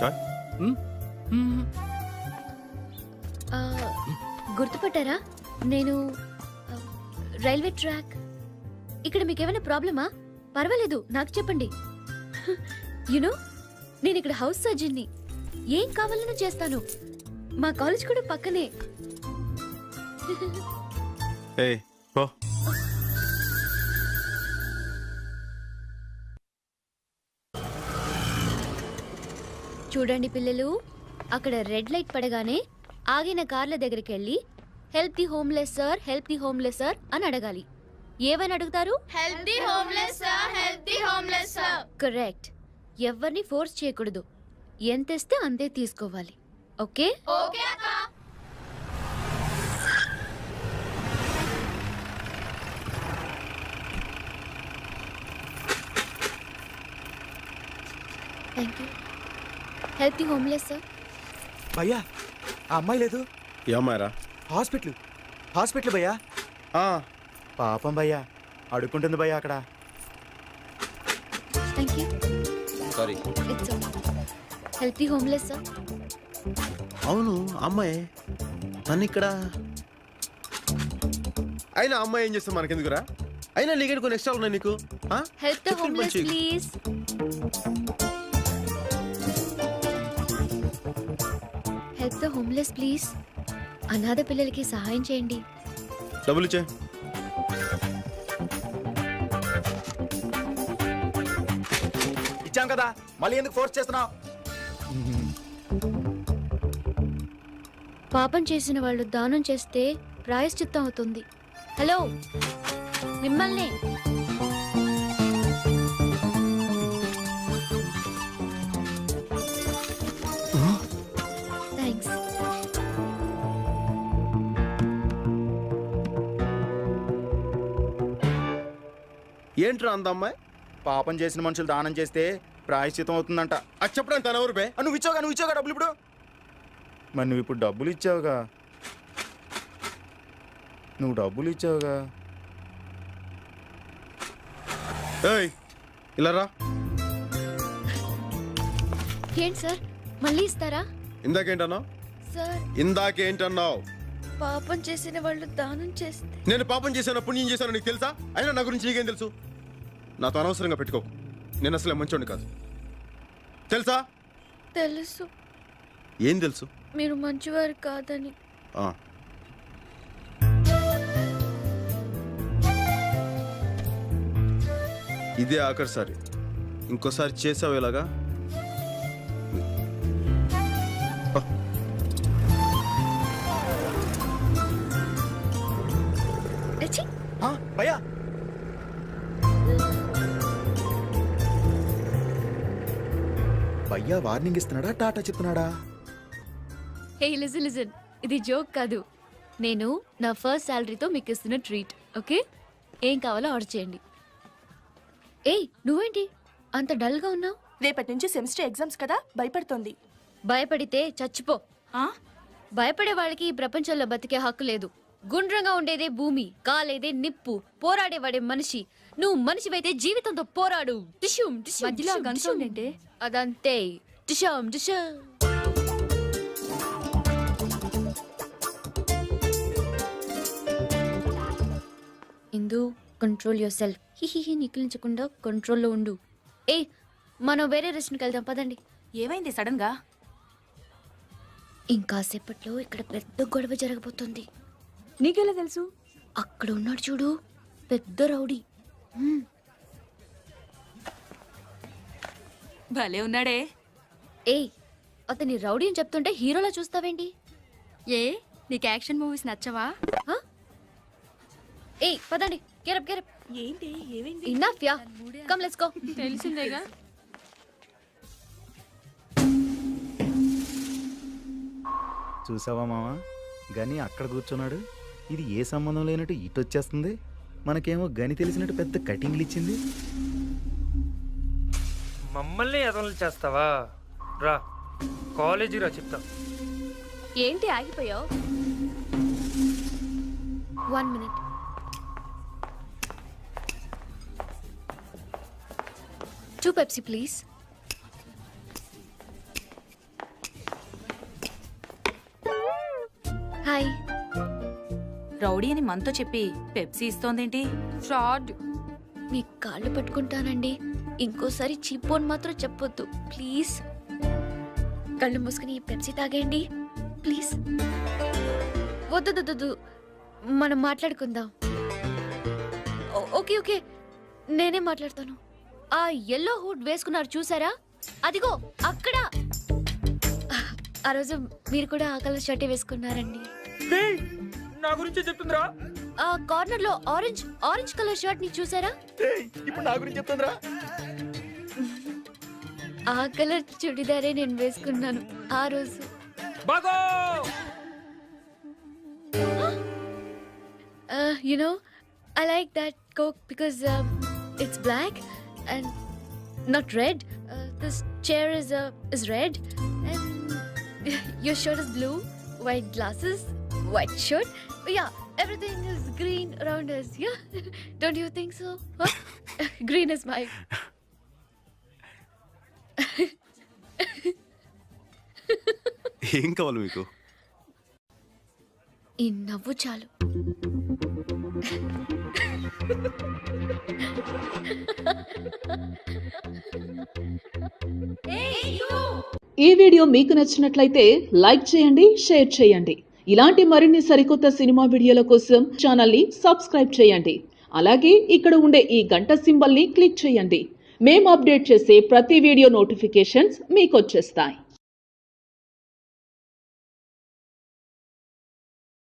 చాయ్. గుర్తుపట్టారా? నేను railway track. ఇక్కడ మీకేమైనా ప్రాబ్లమా? పర్వాలేదు, నాకు చెప్పండి. యునో, నేను ఇక్కడ హౌస్ సర్జన్ని. ఏం కావాలన్నా చేస్తాను. మా కాలేజ్ కూడా పక్కనే. ఏయ్ పో. చూడండి పిల్లలు, అక్కడ రెడ్ లైట్ పడగానే ఆగిన కార్ల దగ్గరికి వెళ్ళి help the homeless sir, help the homeless sir అని అడగాలి. ఏమని అడుగుతారు? Help the homeless sir, help the homeless sir. Correct. ఎవరిని ఫోర్స్ చేయకూడదు. ఎంత ఇస్తే అంతే తీసుకోవాలి. ఓకే? ఓకే అక్క. Thank you. Help the homeless sir. భయ్యా, ఆ అమ్మాయి లేదు. ఏమారా? హాస్పిటల్ భయ్యా. పాపం భయ్యా, అడుక్కుంటుంది భయ్యా అక్కడ. Thank you. Sorry. It's okay. Help the homeless sir. అవును, అమ్మాయి తను ఇక్కడ. అయినా అమ్మాయి ఏం చేస్తాం మనకెందుకురా? అయినా నీకు కొన్ని ఎక్స్ట్రా ఉన్నాయి నీకు. Help the homeless please. Help the homeless please. అనాథ పిల్లలకి సహాయం చేయండి. డబ్బులు ఇచ్చే. ఇచ్చాం కదా, మళ్ళీ ఎందుకు ఫోర్స్ చేస్తున్నావు? పాపం చేసిన వాళ్ళు దానం చేస్తే ప్రాయశ్చిత్తం అవుతుంది. హలో, మిమ్మల్ని. థ్యాంక్స్. ఏంట్రా అంద అమ్మాయి? పాపం చేసిన మనుషులు దానం చేస్తే ప్రాయశ్చితం అవుతుందంట. అది చెప్పడానికి తన ఎవరు బే? నువ్వు ఇచ్చావుగా డబ్బులు ఇప్పుడు. మరి నువ్వు ఇప్పుడు డబ్బులు ఇచ్చావుగా. ఏయ్ ఇలా రా. ఏంటి సార్, మళ్ళీ ఇస్తారా? ఇందాకేంటన్నావు? సార్, ఇందాకేంటన్నావు? పాపం చేసిన వాళ్ళు దానం చేస్తే. నేను పాపం చేశాను, పుణ్యం చేశాను నీకు తెలుసా? అయినా నా గురించి నీకేం తెలుసు? నాతో అనవసరంగా పెట్టుకోకు. నేను అసలే మంచోడిని కాదు, తెలుసా? తెలుసు. ఏం తెలుసు? మీరు మంచివారు కాదని. ఇదే ఆఖరిసారి. ఇంకోసారి చేసావు ఇలాగా. భయ్యా, భయ్యా వార్నింగ్ ఇస్తున్నాడా, టాటా చెప్తున్నాడా? హే లిజన్ లిజన్, ఇది జోక్ కాదు. నేను నా ఫస్ట్ శాలరీతో మీకు ఇస్తున్న ట్రీట్. ఓకే, ఏం కావాలో ఆర్డర్ చేయండి. ఏయ్, నువ్వేంటి అంత డల్గా ఉన్నావు? రేపటి నుంచి సెమిస్టర్ ఎగ్జామ్స్ కదా, భయపడుతోంది. భయపడితే చచ్చిపో. భయపడే వాళ్ళకి ఈ ప్రపంచంలో బతికే హక్కు లేదు. గుండ్రంగా ఉండేదే భూమి, కాలేదే నిప్పు, పోరాడేవాడే మనిషి. నువ్వు మనిషివైతే జీవితంతో పోరాడు. టిష్యూమ్ టిష్యూమ్ మధ్యలో టిష్యూమ్, గన్ సౌండ్ ఏంటి? అదంతే. టిష్యూమ్ టిష్యూమ్. ఇందు, కంట్రోల్ యువర్ సెల్ఫ్. హిహిహి నికిలించకుండా కంట్రోల్లో ఉండు. ఏ, మనం వేరే రెస్టారెంట్కి వెళ్దాం పదండి. ఏమైంది సడన్ గా? ఇంకాసేపట్లో ఇక్కడ పెద్ద గొడవ జరగబోతుంది. నీకెలా తెలుసు? అక్కడ ఉన్నాడు చూడు, పెద్ద రౌడీ. భలే ఉన్నాడే. ఏయ్, అతని రౌడీ అని చెప్తుంటే హీరోలా చూస్తావేంటి? ఏ, నీకు యాక్షన్ మూవీస్ నచ్చవా? ఏయ్ పదండి, గెరప్ గెరప్. ఏంటి, ఏమైంది? Enough yeah, come let's go. తెలిసిందేగా. చూసావా మావా, గని అక్కడ కూర్చున్నాడు. ఇది ఏ సంబంధం లేనట్టు ఇటు వచ్చేస్తుంది. మనకేమో గని తెలిసినట్టు పెద్ద కటింగ్లు ఇచ్చింది. మమ్మల్ని ఎదవలు చేస్తావా? రా కాలేజీ రా, చెప్తా. ఏంటి ఆగిపోయావు? 1 minute. Two Pepsi, please. మనతో చెప్పి పెప్సీ ఇస్తోందేంటి? ఫ్రాడ్. మీ కాళ్ళు పట్టుకుంటానండి, ఇంకోసారి చీపోన్ మాత్రం చెప్పొద్దు ప్లీజ్. కళ్ళు మూసుకుని ఈ పెప్సీ తాగేయండి ప్లీజ్. వద్దు, మనం మాట్లాడుకుందాం. ఓకే ఓకే, నేనే మాట్లాడతాను. ఆ ఎల్లో హుడ్ వేసుకున్నారు చూసారా, అదిగో అక్కడ. ఆ రోజు మీరు కూడా ఆ కలర్ షర్టే వేసుకున్నారండి. డేయ్, నా గురించి చెప్తుందిరా. ఆ కార్నర్ లో ఆరెంజ్ కలర్ షర్ట్ ని చూసారా, ఇప్పుడు నా గురించి చెప్తుందిరా. ఆ కలర్ చుడిదారే నేను వేసుకున్నాను ఆ రోజు. బాగో You know, I like that Coke because it's black and not red. This chair is red and your shirt is blue, white glasses, white shirt. Yeah, everything is green around us. Yeah, don't you think so? Huh? Green is my. ఏం కావాలి మీకు? ఈ నవ్వు చాలు. ఈ video మీకు నచ్చినట్లయితే like చేయండి, షేర్ చేయండి. ఇలాంటి మరిన్ని సరికొత్త సినిమా వీడియోల కోసం ఛానల్ని సబ్స్క్రైబ్ చేయండి. అలాగే ఇక్కడ ఉండే ఈ గంట సింబల్ని క్లిక్ చేయండి. మేము అప్డేట్ చేసే ప్రతి వీడియో నోటిఫికేషన్స్ మీకు వచ్చేస్తాయి.